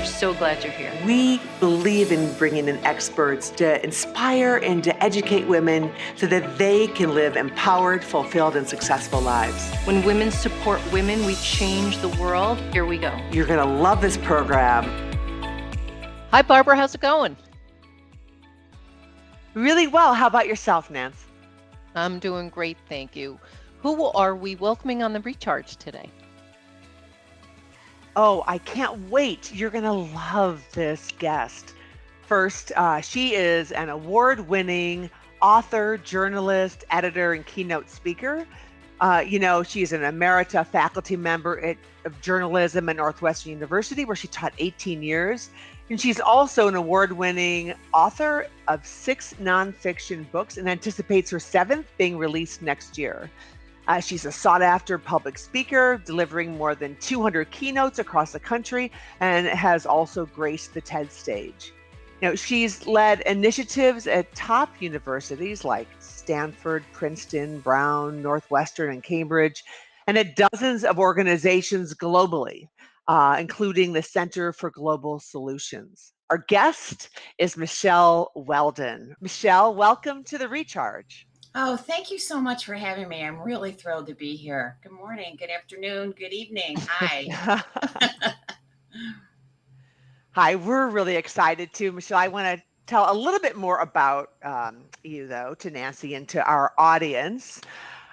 We're so glad you're here. We believe in bringing in experts to inspire and to educate women so that they can live empowered, fulfilled, and successful lives. When women support women, we change the world. Here we go. You're going to love this program. Hi, Barbara. How's it going? Really well. How about yourself, Nance? I'm doing great, thank you. Who are we welcoming on the Recharge today? Oh, I can't wait. You're going to love this guest. First, she is an award-winning author, journalist, editor, and keynote speaker. She's an emerita faculty member of journalism at Northwestern University, where she taught 18 years. And she's also an award-winning author of 6 nonfiction books and anticipates her 7th being released next year. She's a sought-after public speaker, delivering more than 200 keynotes across the country, and has also graced the TED stage. She's led initiatives at top universities like Stanford, Princeton, Brown, Northwestern, and Cambridge, and at dozens of organizations globally, including the Center for Global Solutions. Our guest is Michele Weldon. Michele, welcome to the Recharge. Oh, thank you so much for having me. I'm really thrilled to be here. Good morning, good afternoon, good evening. Hi. Hi, we're really excited too, Michele. I want to tell a little bit more about you, though, to Nancy and to our audience,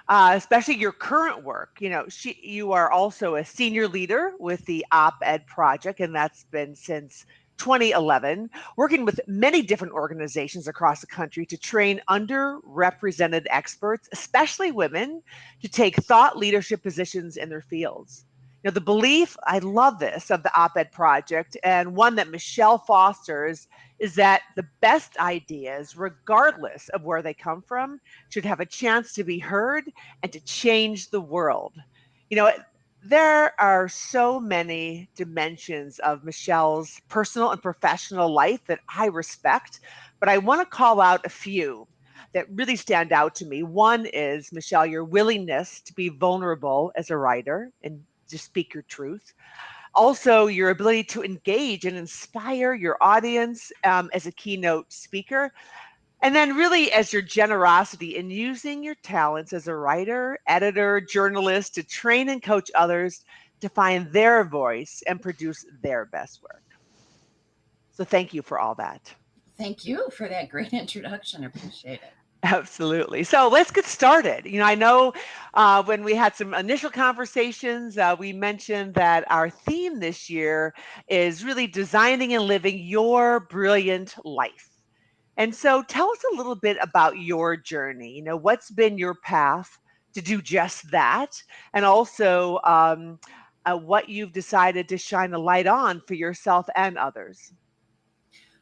especially your current work. You are also a senior leader with the Op-Ed Project, and that's been since 2011, working with many different organizations across the country to train underrepresented experts, especially women, to take thought leadership positions in their fields. The belief, I love this, of the Op-Ed Project, and one that Michele fosters, is that the best ideas, regardless of where they come from, should have a chance to be heard and to change the world. There are so many dimensions of Michele's personal and professional life that I respect, but I want to call out a few that really stand out to me. One is, Michele, your willingness to be vulnerable as a writer and to speak your truth. Also, your ability to engage and inspire your audience as a keynote speaker. And then really as your generosity in using your talents as a writer, editor, journalist to train and coach others to find their voice and produce their best work. So thank you for all that. Thank you for that great introduction. I appreciate it. Absolutely. So let's get started. I know when we had some initial conversations, we mentioned that our theme this year is really designing and living your brilliant life. And so tell us a little bit about your journey. What's been your path to do just that? And also what you've decided to shine a light on for yourself and others.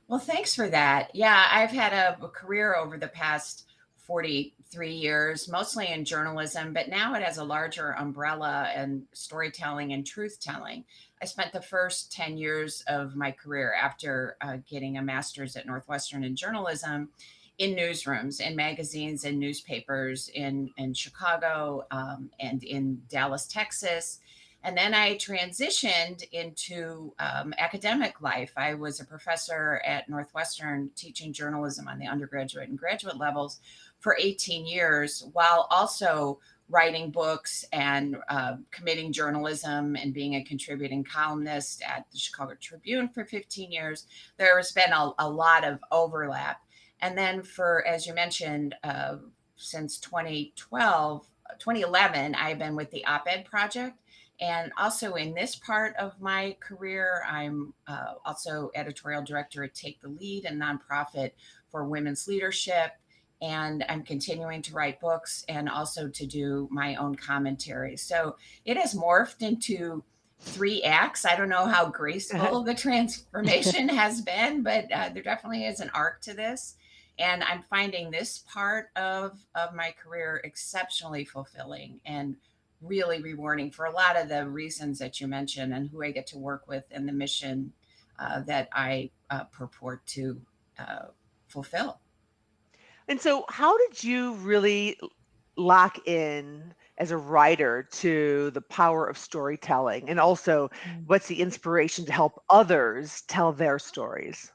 Well, thanks for that. Yeah, I've had a career over the past 43 years, mostly in journalism, but now it has a larger umbrella in storytelling and truth telling. I spent the first 10 years of my career after getting a master's at Northwestern in journalism in newsrooms, in magazines and newspapers in Chicago and in Dallas, Texas. And then I transitioned into academic life. I was a professor at Northwestern teaching journalism on the undergraduate and graduate levels for 18 years, while also writing books and committing journalism and being a contributing columnist at the Chicago Tribune for 15 years. There's been a lot of overlap. And then as you mentioned, since 2011, I've been with the Op-Ed Project. And also in this part of my career, I'm also editorial director at Take the Lead, a nonprofit for women's leadership. And I'm continuing to write books and also to do my own commentary. So it has morphed into 3 acts. I don't know how graceful the transformation has been, but there definitely is an arc to this. And I'm finding this part of my career exceptionally fulfilling and really rewarding for a lot of the reasons that you mentioned and who I get to work with and the mission that I purport to fulfill. And so how did you really lock in as a writer to the power of storytelling? And also, Mm. what's the inspiration to help others tell their stories?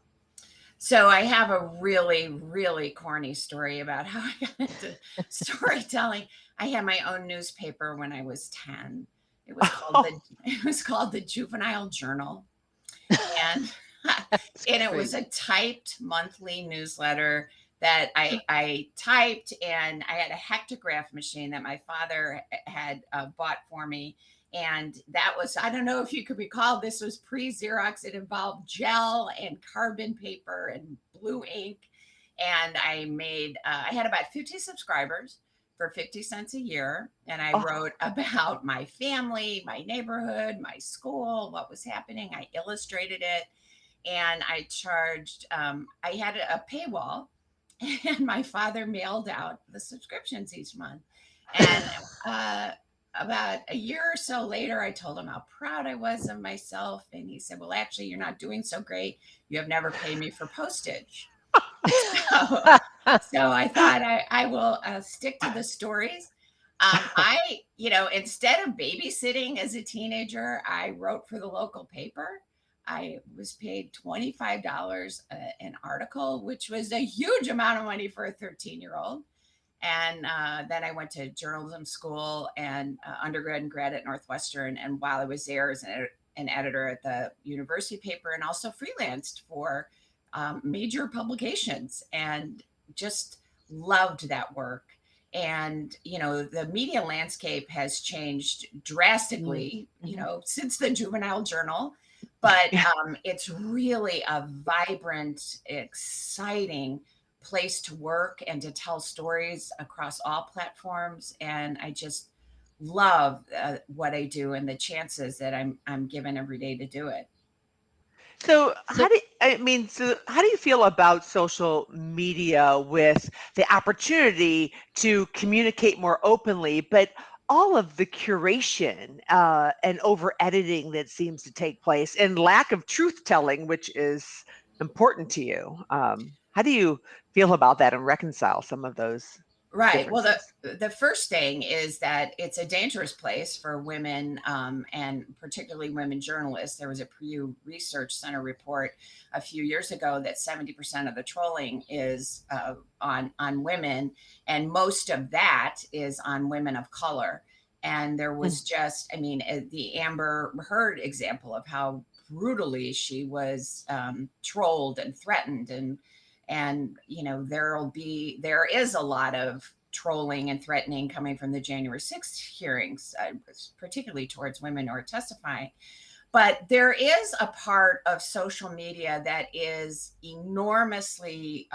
So I have a really, really corny story about how I got into storytelling. I had my own newspaper when I was 10. It was called the it was called the Juvenile Journal. And That's and it was great. a typed monthly newsletter that I typed, and I had a hectograph machine that my father had bought for me. And that was, I don't know if you could recall, this was pre Xerox. It involved gel and carbon paper and blue ink. And I had about 50 subscribers for 50 cents a year. And I Oh, wrote about my family, my neighborhood, my school, what was happening. I illustrated it, and I had a paywall, and my father mailed out the subscriptions each month. And uh, about a year or so later, I told him how proud I was of myself. And he said, "Well, actually, you're not doing so great. You have never paid me for postage." So, so I thought I will stick to the stories. Instead of babysitting as a teenager, I wrote for the local paper. I was paid $25 an article, which was a huge amount of money for a 13-year-old. And then I went to journalism school and undergrad and grad at Northwestern. And while I was there as an editor at the university paper, and also freelanced for major publications, and just loved that work. And, the media landscape has changed Mm. drastically, Mhm. since the Juvenile Journal. But yeah. it's really a vibrant, exciting place to work and to tell stories across all platforms. And I just love what I do, and the chances that I'm given every day to do it. So So how do you feel about social media with the opportunity to communicate more openly, but all of the curation and over editing that seems to take place, and lack of truth telling, which is important to you? How do you feel about that and reconcile some of those Right. Well, differences? the first thing is that it's a dangerous place for women, and particularly women journalists. There was a Pew Research Center report a few years ago that 70% of the trolling is on women, and most of that is on women of color. And there Mm. was just, I mean, the Amber Heard example of how brutally she was trolled and threatened, and there is a lot of trolling and threatening coming from the January 6th hearings, particularly towards women who are testifying. But there is a part of social media that is enormously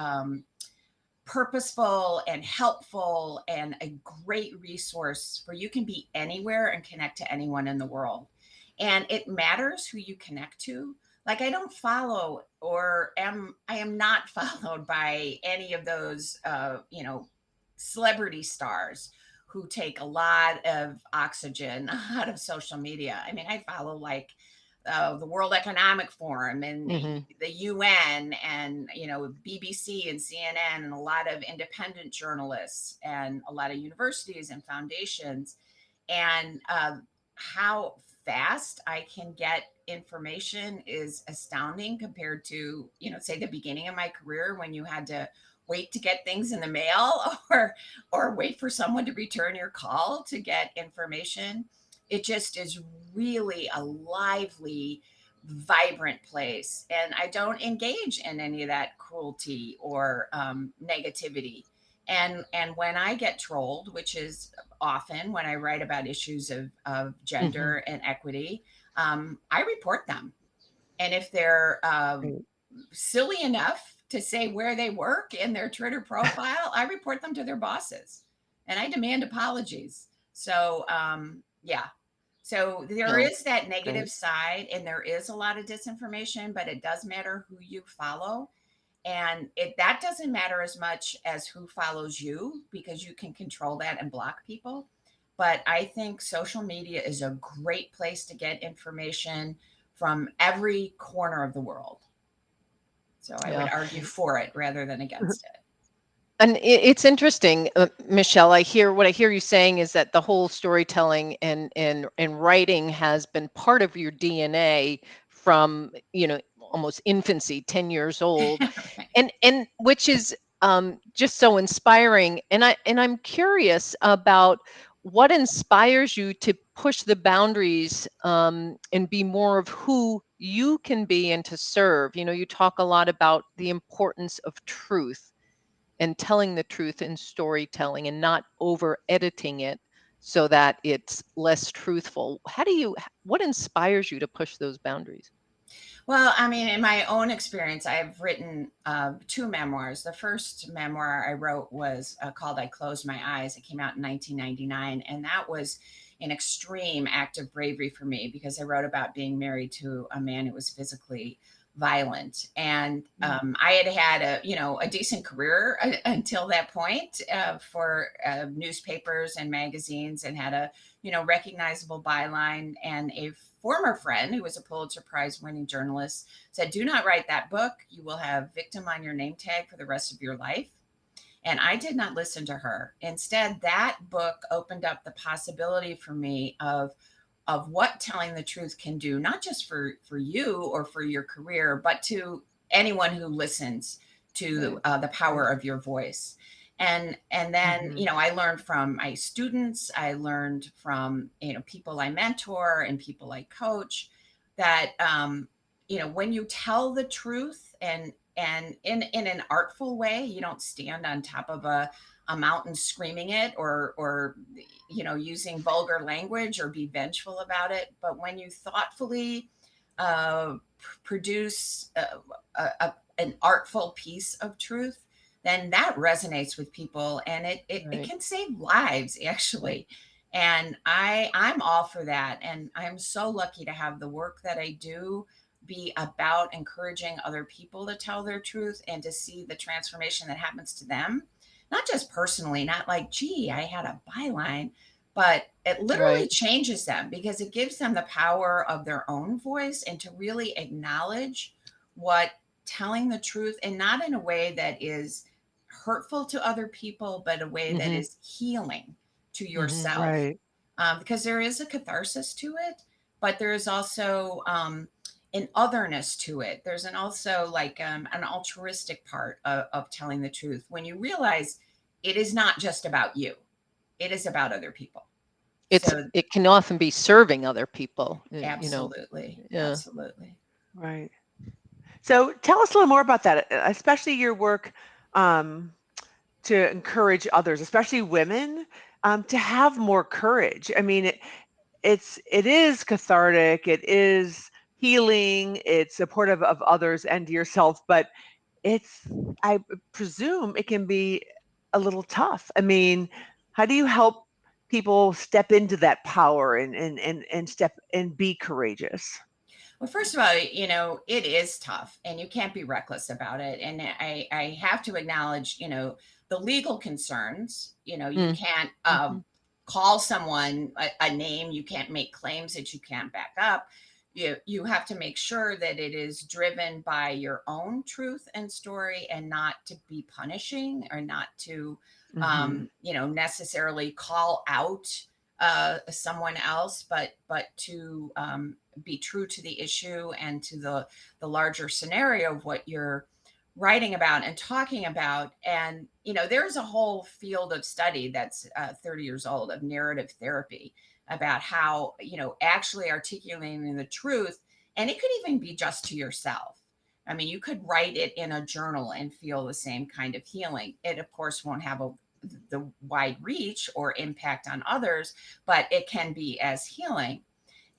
purposeful and helpful, and a great resource for you can be anywhere and connect to anyone in the world. And it matters who you connect to. Like, I don't follow, or I am not followed by any of those celebrity stars who take a lot of oxygen out of social media. I mean, I follow like the World Economic Forum and Mhm. the UN, and BBC and CNN, and a lot of independent journalists, and a lot of universities and foundations. And how fast I can get information is astounding compared to, say, the beginning of my career, when you had to wait to get things in the mail or wait for someone to return your call to get information. It just is really a lively, vibrant place. And I don't engage in any of that cruelty or negativity. And when I get trolled, which is often when I write about issues of Mhm. gender and equity, I report them. And if they're Right. silly enough to say where they work in their Twitter profile, I report them to their bosses, and I demand apologies. So, yeah. So there Oh, is that great. negative side, and there is a lot of disinformation, but it does matter who you follow. And that doesn't matter as much as who follows you, because you can control that and block people. But I think social media is a great place to get information from every corner of the world. So I would Yeah. argue for it rather than against it. And it's interesting, Michelle. What I hear you saying is that the whole storytelling and writing has been part of your DNA from almost infancy, 10 years old, Right. and which is just so inspiring. And I'm curious about what inspires you to push the boundaries and be more of who you can be and to serve. You talk a lot about the importance of truth and telling the truth in storytelling and not over editing it so that it's less truthful. What inspires you to push those boundaries? Well, I mean, in my own experience, I've written two memoirs. The first memoir I wrote was called I Closed My Eyes. It came out in 1999. And that was an extreme act of bravery for me because I wrote about being married to a man who was physically violent. And I had had a decent career until that point for newspapers and magazines, and had a recognizable byline. And a former friend who was a Pulitzer Prize winning journalist said, "Do not write that book. You will have victim on your name tag for the rest of your life." And I did not listen to her. Instead, that book opened up the possibility for me of what telling the truth can do, not just for you or for your career, but to anyone who listens to Right. the power of your voice. And then Mhm. I learned from my students, I learned from people I mentor and people I coach, that when you tell the truth, and in an artful way, you don't stand on top of a mountain screaming it, or using vulgar language or be vengeful about it. But when you thoughtfully produce an artful piece of truth, then that resonates with people, and it Right. can save lives, actually. And I'm all for that. And I'm so lucky to have the work that I do be about encouraging other people to tell their truth and to see the transformation that happens to them, not just personally, not like, gee, I had a byline, but it literally Right. changes them because it gives them the power of their own voice, and to really acknowledge what telling the truth, and not in a way that is hurtful to other people, but a way that Hmm. is healing to Hmm. yourself. Right. Because there is a catharsis to it, but there is also an otherness to it. There's also like an altruistic part of telling the truth when you realize it is not just about you, it is about other people. So It can often be serving other people. absolutely, Yeah. absolutely. Right. So tell us a little more about that, especially your work um, to encourage others, especially women, to have more courage. I mean, it is cathartic, it is healing, it's supportive of others and yourself, but it's, I presume it can be a little tough. I mean, how do you help people step into that power and step and be courageous? Well, first of all, it is tough, and you can't be reckless about it. And I have to acknowledge, the legal concerns. You can't Mm-hmm. call someone a name, you can't make claims that you can't back up. You have to make sure that it is driven by your own truth and story, and not to be punishing, or not to, Hmm. necessarily call out someone else, but to be true to the issue and to the larger scenario of what you're writing about and talking about. And there's a whole field of study that's 30 years old, of narrative therapy, about how actually articulating the truth, and it could even be just to yourself. I mean, you could write it in a journal and feel the same kind of healing. It of course won't have the wide reach or impact on others, but it can be as healing.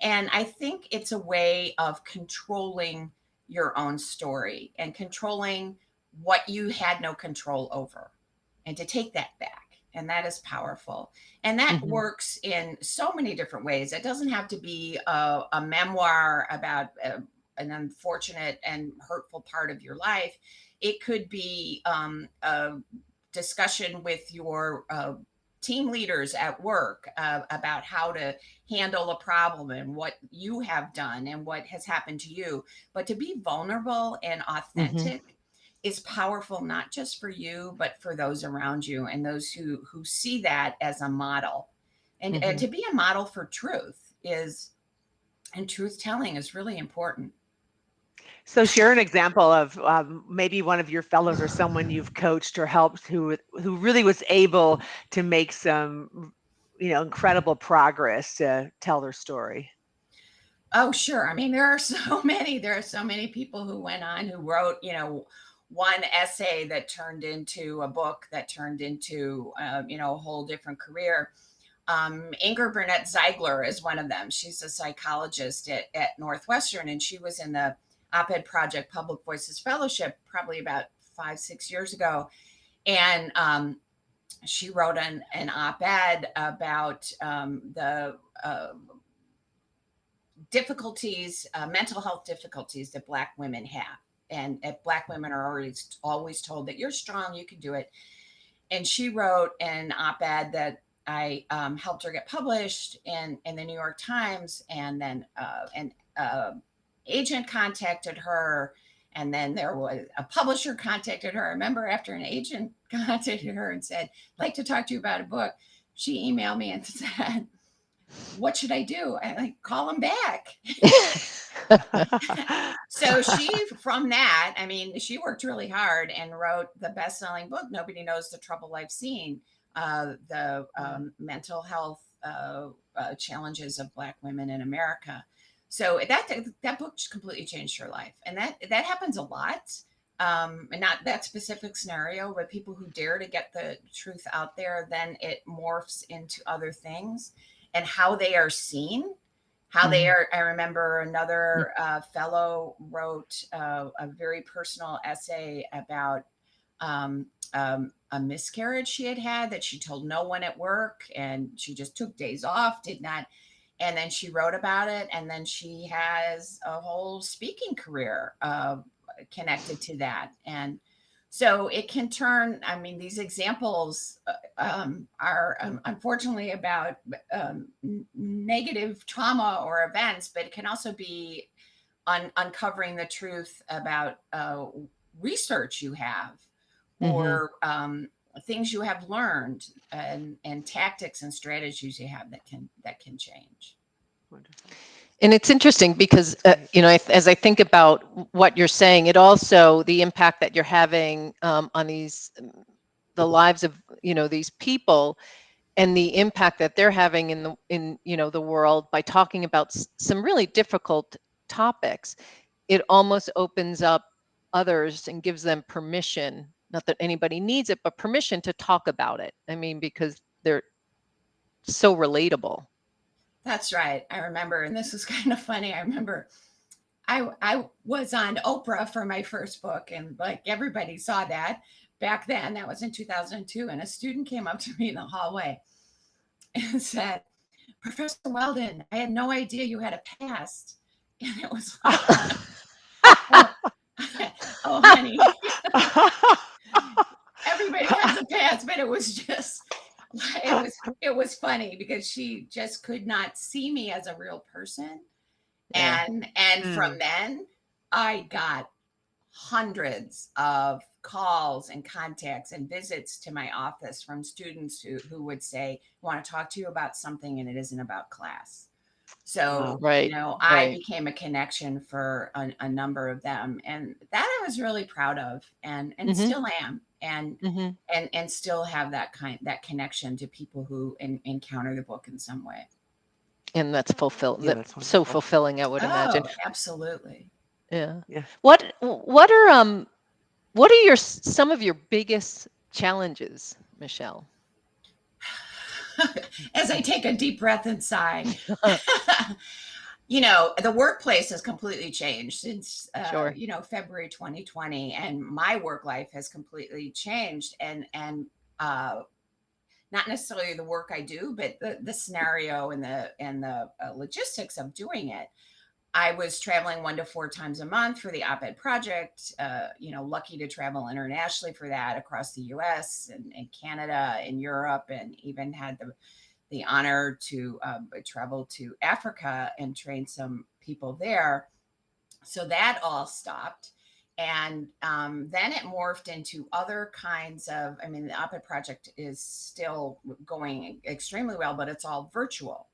And I think it's a way of controlling your own story and controlling what you had no control over, and to take that back. And that is powerful. And that Hmm. works in so many different ways. It doesn't have to be a memoir about an unfortunate and hurtful part of your life. It could be a discussion with your team leaders at work about how to handle a problem and what you have done and what has happened to you. But to be vulnerable and Hmm. authentic is powerful, not just for you, but for those around you and those who see that as a model. And to be a model for truth is, and truth telling is really important. So share an example of maybe one of your fellows or someone you've coached or helped who really was able to make some, incredible progress to tell their story. Oh, sure. I mean, there are so many people who went on, who wrote, one essay that turned into a book that turned into, a whole different career. Inger Burnett Ziegler is one of them. She's a psychologist at Northwestern, and she was in the Op-Ed Project Public Voices Fellowship probably about 5-6 years ago. And she wrote an op-ed about the difficulties, mental health difficulties that Black women have. And Black women are always told that you're strong, you can do it. And she wrote an op-ed that I helped her get published in the New York Times. And then an agent contacted her. And then there was a publisher contacted her. I remember after an agent contacted her and said, "I'd like to talk to you about a book." She emailed me and said, "What should I do?" I like, "Call them back." So from that, I mean, she worked really hard and wrote the best-selling book, Nobody Knows the Trouble I've Seen, the mental health challenges of Black women in America. So that book completely changed her life. And that happens a lot. And not that specific scenario, but people who dare to get the truth out there, then it morphs into other things and how they are seen, how they are. I remember another fellow wrote a very personal essay about a miscarriage she had that she told no one at work, and she just took days off, did not. And then she wrote about it, and then she has a whole speaking career connected to that. And so it can turn, I mean, these examples are unfortunately about negative trauma or events, but it can also be uncovering the truth about research you have, or things you have learned, and tactics and strategies you have that can change. Wonderful. And it's interesting because, as I think about what you're saying, it also, the impact that you're having on the lives of, these people, and the impact that they're having in the world by talking about some really difficult topics. It almost opens up others and gives them permission, not that anybody needs it, but permission to talk about it. I mean, because they're so relatable. That's right. I remember, and this is kind of funny. I remember I was on Oprah for my first book, and like everybody saw that back then. That was in 2002, and a student came up to me in the hallway and said, "Professor Weldon, I had no idea you had a past." And it was like, oh, oh honey, everybody has a past, but it was just, it was funny because she just could not see me as a real person. Yeah. And from then I got hundreds of calls and contacts and visits to my office from students who would say, "I want to talk to you about something, and it isn't about class." So, Right. I became a connection for a number of them, and that I was really proud of, and still am, and still have that connection to people who encounter the book in some way. And that's fulfilling. Yeah, that's So wonderful. fulfilling, I would imagine. Oh, absolutely. Yeah. Yeah. What are some of your biggest challenges, Michele? As I take a deep breath and sigh. The workplace has completely changed since Sure. February 2020, and my work life has completely changed, and not necessarily the work I do, but the scenario and the logistics of doing it. I was traveling 1 to 4 times a month for the Op-Ed Project, lucky to travel internationally for that, across the US and Canada and Europe, and even had the honor to travel to Africa and train some people there. So that all stopped. And then it morphed into other kinds of, I mean, the op-ed project is still going extremely well, but it's all virtual.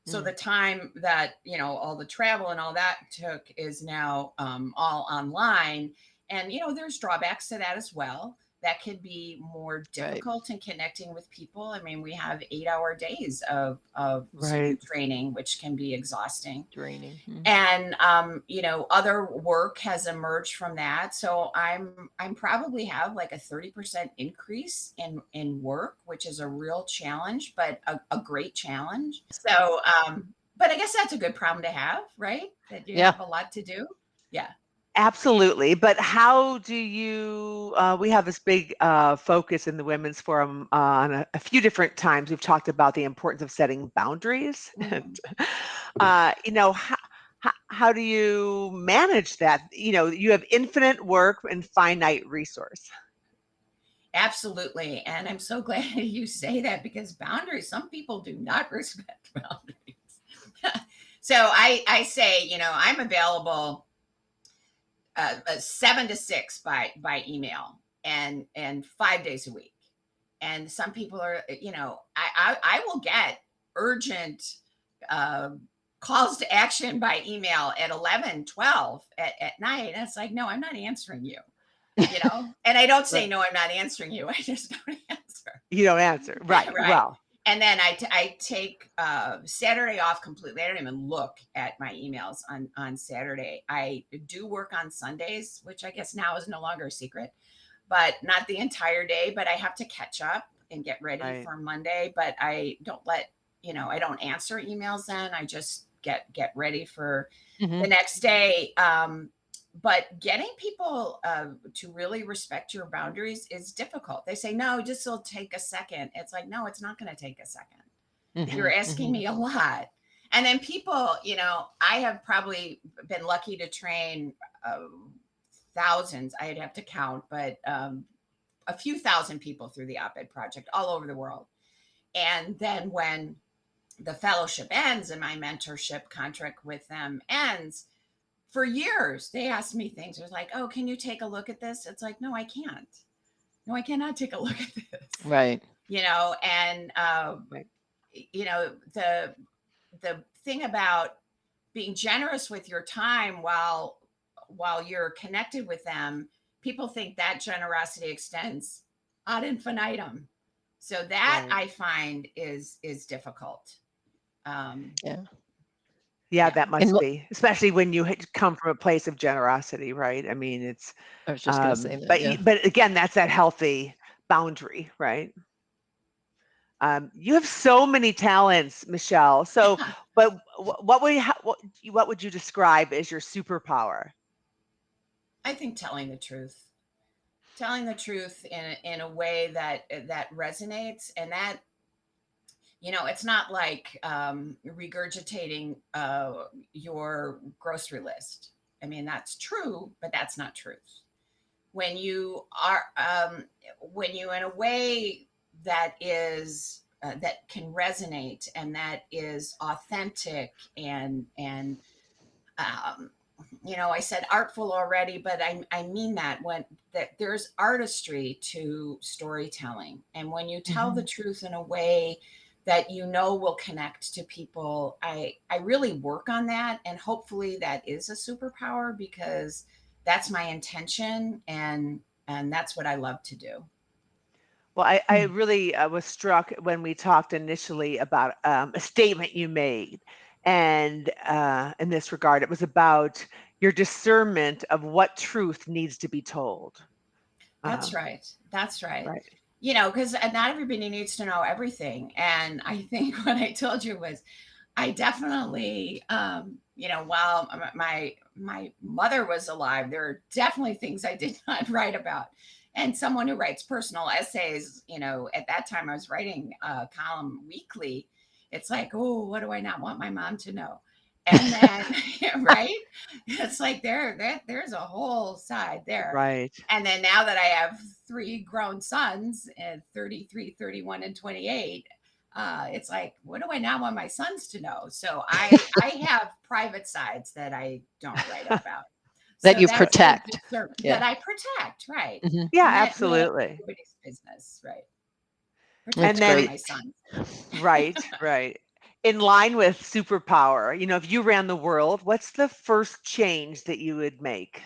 So the time that, all the travel and all that took is now all online. And, there's drawbacks to that as well. That could be more difficult in connecting with people. I mean, we have 8-hour days of Zoom training, which can be exhausting. Draining. And, other work has emerged from that. So I'm probably have like a 30% increase in work, which is a real challenge, but a great challenge. So, but I guess that's a good problem to have, right? That you have a lot to do. Yeah. Absolutely. But how do you, we have this big focus in the Women's Forum on a few different times. We've talked about the importance of setting boundaries. And, how do you manage that? You have infinite work and finite resource. Absolutely. And I'm so glad you say that, because boundaries, some people do not respect boundaries. So I say, I'm available 7 to 6 by email and 5 days a week. And some people are, I will get urgent calls to action by email at 11, 12 at night. And it's like, no, I'm not answering you. And I don't say, no, I'm not answering you. I just don't answer. You don't answer. Right. Well. And then I take Saturday off completely. I don't even look at my emails on Saturday. I do work on Sundays, which I guess now is no longer a secret, but not the entire day. But I have to catch up and get ready for Monday. But I don't I don't answer emails then. I just get ready for the next day. But getting people to really respect your boundaries is difficult. They say, no, just will take a second. It's like, no, it's not going to take a second. You're asking me a lot. And then people, I have probably been lucky to train thousands. I'd have to count, but a few thousand people through the op-ed project all over the world. And then when the fellowship ends and my mentorship contract with them ends, for years, they asked me things. It was like, oh, can you take a look at this? It's like, no, I can't. No, I cannot take a look at this. Right. And, the thing about being generous with your time while you're connected with them, people think that generosity extends ad infinitum. So that I find is difficult. Yeah, that must be, especially when you come from a place of generosity, right? I mean, it's. I was just going to say that. But again, that's that healthy boundary, right? You have so many talents, Michele. So, but what would you describe as your superpower? I think telling the truth in a way that resonates, and that. It's not like regurgitating your grocery list. I mean, that's true, but that's not truth. When you are, in a way that is that can resonate and that is authentic and I said artful already, but I mean that there's artistry to storytelling, and when you tell the truth in a way that will connect to people. I really work on that, and hopefully that is a superpower, because that's my intention, and that's what I love to do. Well, I really was struck when we talked initially about a statement you made, and in this regard, it was about your discernment of what truth needs to be told. That's right. That's right. Because not everybody needs to know everything. And I think what I told you was, I definitely, while my mother was alive, there are definitely things I did not write about. And someone who writes personal essays, at that time I was writing a column weekly. It's like, oh, what do I not want my mom to know? And then, right? It's like there's a whole side there. Right. And then now that I have 3 grown sons, 33, 31, and 28, it's like, what do I now want my sons to know? So I have private sides that I don't write about. That So you that's the protect. discernment Yeah. that I protect, right? Hmm. Yeah, And that really absolutely. nobody's business, right? That's And Particularly then, great. my sons. right, right. In line with superpower, if you ran the world, what's the first change that you would make?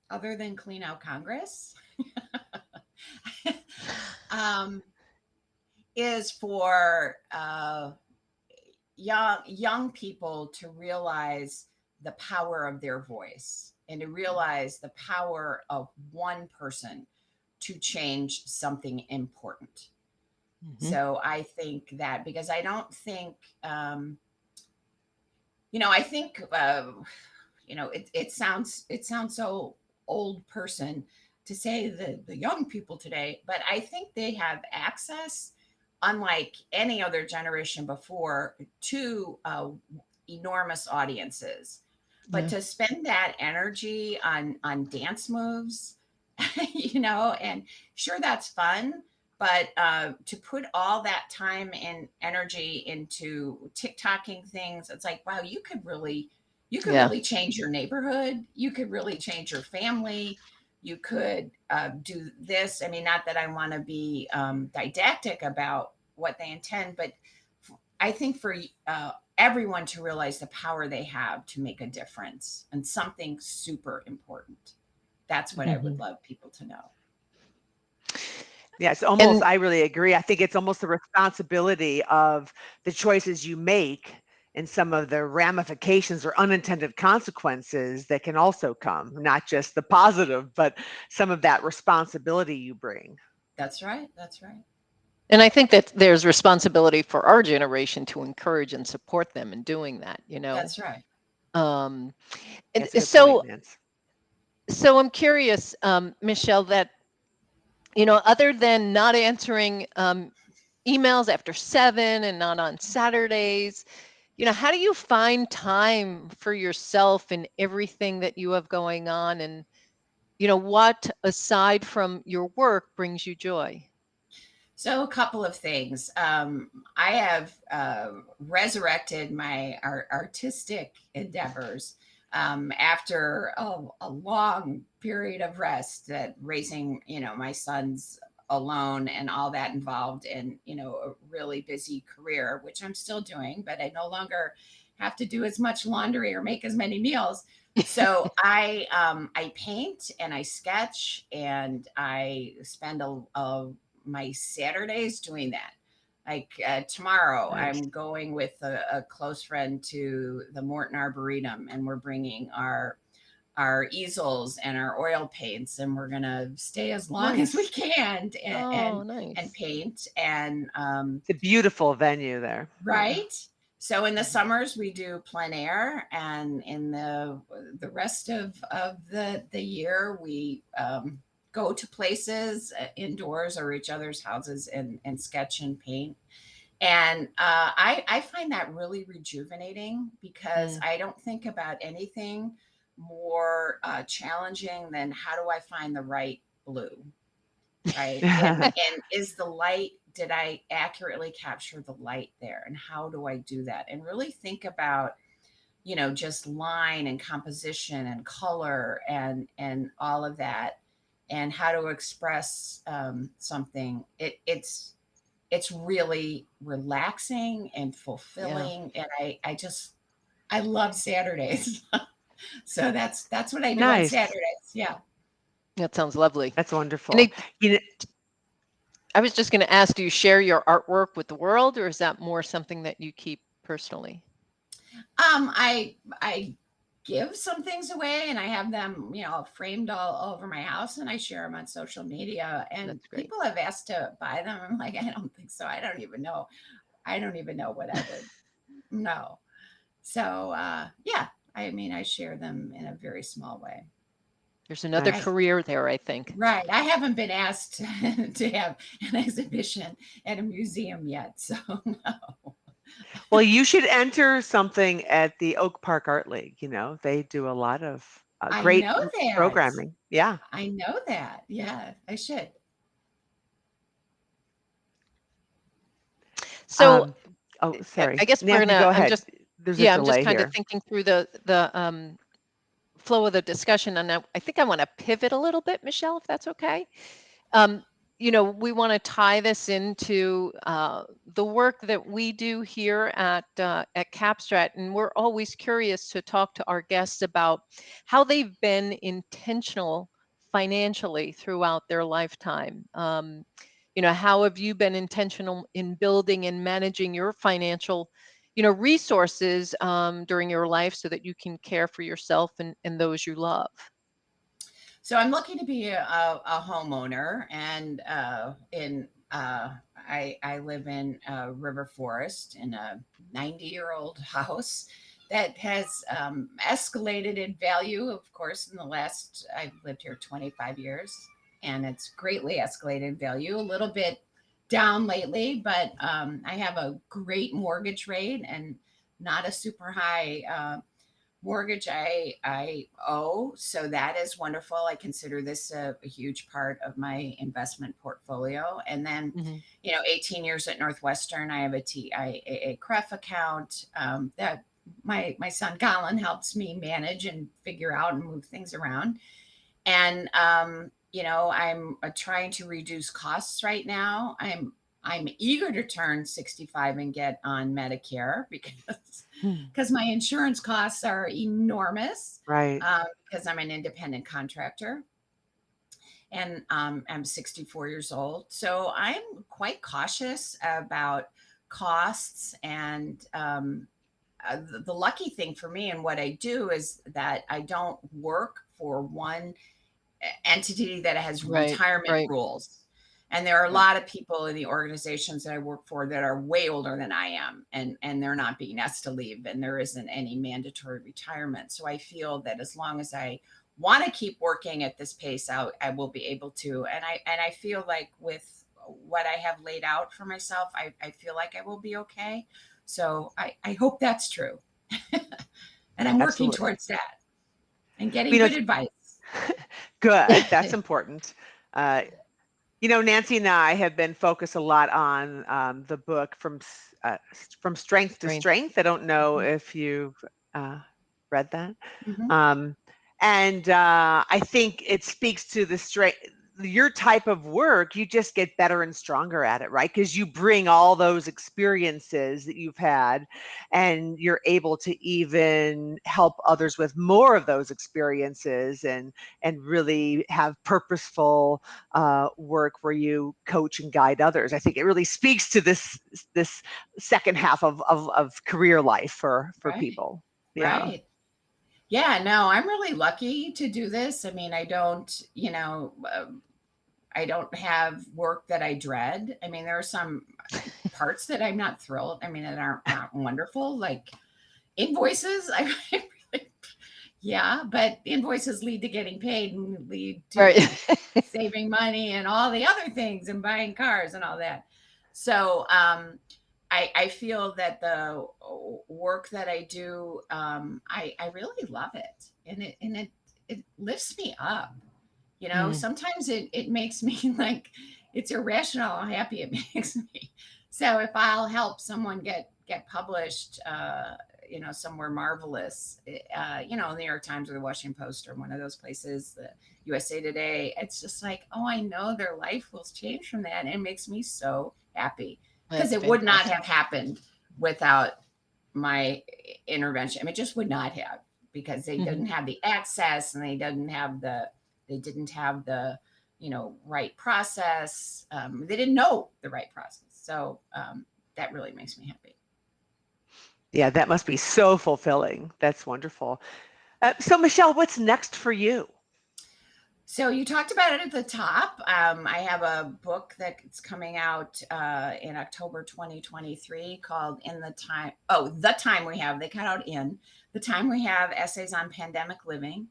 Other than clean out Congress, um, is for young people to realize the power of their voice and to realize the power of one person to change something important. Hmm. So I think that because I don't think, I think, it sounds so old person to say the young people today, but I think they have access, unlike any other generation before, to enormous audiences. But Yeah. to spend that energy on dance moves, and sure that's fun, but to put all that time and energy into TikToking things, it's like, wow, you could Yeah. really change your neighborhood. You could really change your family. You could do this. I mean, not that I want to be didactic about what they intend, but I think for everyone to realize the power they have to make a difference and something super important. That's what I would Hmm. love people to know. Yeah, it's almost, And I really agree. I think it's almost the responsibility of the choices you make and some of the ramifications or unintended consequences that can also come, not just the positive, but some of that responsibility you bring. That's right. That's right. I think that there's responsibility for our generation to encourage and support them in doing that. That's right. Um, and That's a good point, so, Nance. so I'm curious, Michelle, that other than not answering emails after 7 and not on Saturdays, how do you find time for yourself and everything that you have going on? And what aside from your work brings you joy? So, a couple of things. I have resurrected my artistic endeavors after a long period of rest, that raising, my sons alone and all that involved in, a really busy career, which I'm still doing, but I no longer have to do as much laundry or make as many meals. So I paint and I sketch and I spend my Saturdays doing that. Like tomorrow, Nice. I'm going with a close friend to the Morton Arboretum, and we're bringing our easels and our oil paints, and we're gonna stay as long as we Nice. can and Oh, and, and nice. paint and It's a beautiful venue there. Yeah. right. So in the Mhm. summers we do plein air, and in the rest of the year we go to places indoors or each other's houses and sketch and paint. And I find that really rejuvenating because Mm, I don't think about anything more challenging than how do I find the right blue, right? And is the light, did I accurately capture the light there? And how do I do that? And really think about, just line and composition and color and all of that, and how to express something. It's really relaxing and yeah, fulfilling. And I love Saturdays. So that's what I do on Nice. Saturdays. Yeah. that sounds lovely. That's And wonderful. You know, I was just going to ask, do you share your artwork with the world, or is that more something that you keep personally? I give some things away, and I have them, framed all over my house, and I share them on social media. And That's great. people have asked to buy them. I'm like, I don't think so. I don't even know. I don't even know what I would know. So yeah, I mean, I share them in a very small way. There's another I nice. career there, I think. Right. I haven't been asked to have an exhibition at a museum yet. So no. Well, you should enter something at the Oak Park Art League. They do a lot of I great know that. programming. Yeah. I know that. Yeah, I should. So Um, oh, I sorry. guess we're Nancy, gonna. go I'm ahead. just There's a Yeah, I'm just delay kind of here. thinking through the flow of the discussion, and I think I want to pivot a little bit, Michelle, if that's okay. Um, we want to tie this into the work that we do here at Capstrat, and we're always curious to talk to our guests about how they've been intentional financially throughout their lifetime. How have you been intentional in building and managing your financial, resources during your life so that you can care for yourself and those you love? So I'm looking to be a homeowner, and I live in River Forest in a 90-year-old house that has escalated in value, of course, in the last, I've lived here 25 years, and it's greatly escalated in value, a little bit down lately, but I have a great mortgage rate and not a super high mortgage I owe. So that is wonderful. I consider this a huge part of my investment portfolio. And then, Hmm. 18 years at Northwestern, I have a TIAA CREF account that my son Colin helps me manage and figure out and move things around. And I'm trying to reduce costs right now. I'm eager to turn 65 and get on Medicare because my insurance costs are enormous, Right. because I'm an independent contractor, and I'm 64 years old. So I'm quite cautious about costs. And the lucky thing for me and what I do is that I don't work for one entity that has Right, retirement right. rules. And there are a Right. lot of people in the organizations that I work for that are way older than I am, and they're not being asked to leave, and there isn't any mandatory retirement. So I feel that as long as I want to keep working at this pace, I will be able to. And I feel like with what I have laid out for myself, I feel like I will be okay. So I hope that's true. And I'm working Absolutely. towards that and getting You know, good it's advice. good. That's important. Uh, Nancy and I have been focused a lot on the book from strength to Strength. strength. I don't know Mhm. if you've uh, read that. Mhm. Um, and I think it speaks to the strength. Your type of work, you just get better and stronger at it, right? Because you bring all those experiences that you've had, and you're able to even help others with more of those experiences, and really have purposeful work where you coach and guide others. I think it really speaks to this second half of career life for Right. people. Yeah. Right. Yeah, no, I'm really lucky to do this. I mean, I don't have work that I dread. I mean, there are some parts that I'm not thrilled. I mean, that aren't not wonderful, like invoices. I really, yeah, but invoices lead to getting paid and lead Right. to saving money and all the other things and buying cars and all that. So I feel that the work that I do, I really love it, and it lifts me up. Mm. Sometimes it makes me like it's irrational how happy it makes me. So if I'll help someone get published, somewhere marvelous, the New York Times or the Washington Post or one of those places, the USA Today, it's just like, oh, I know their life will change from that, and it makes me so happy because That's it would not fantastic. have happened without my intervention. I mean, it just would not have, because they Hmm. didn't have the access, and they didn't have the right process. They didn't know the right process. So that really makes me happy. Yeah, that must be so fulfilling. That's wonderful. So Michelle, what's next for you? So you talked about it at the top. I have a book that's coming out in October 2023 called The Time We Have. They cut out In the Time We Have, Essays on Pandemic Living.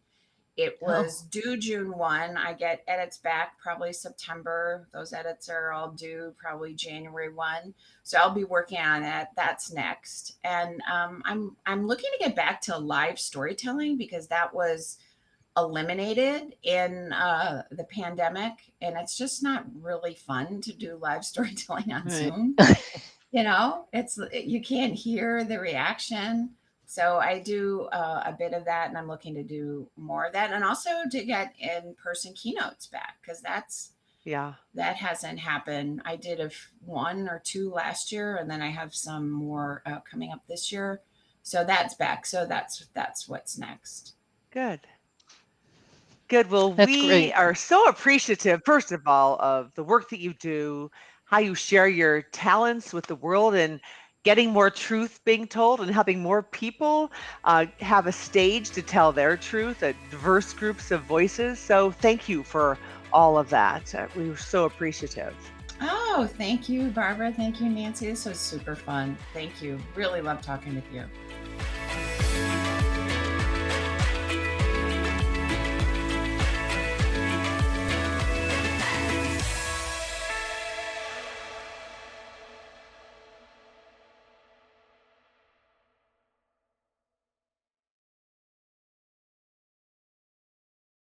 It Oh, was due June 1. I get edits back probably September. Those edits are all due probably January 1. So I'll be working on that. That's next. And I'm looking to get back to live storytelling because that was eliminated in the pandemic, and it's just not really fun to do live storytelling on right. Zoom. It's you can't hear the reaction. So I do a bit of that, and I'm looking to do more of that, and also to get in-person keynotes back, because Yeah. that hasn't happened. I did one or two last year, and then I have some more coming up this year. So that's back. So that's what's next. Good. Good. Well, That's we great. are so appreciative, first of all, of the work that you do, how you share your talents with the world, and getting more truth being told and helping more people have a stage to tell their truth at diverse groups of voices. So thank you for all of that. We were so appreciative. Oh, thank you, Barbara. Thank you, Nancy. This was super fun. Thank you. Really love talking with you.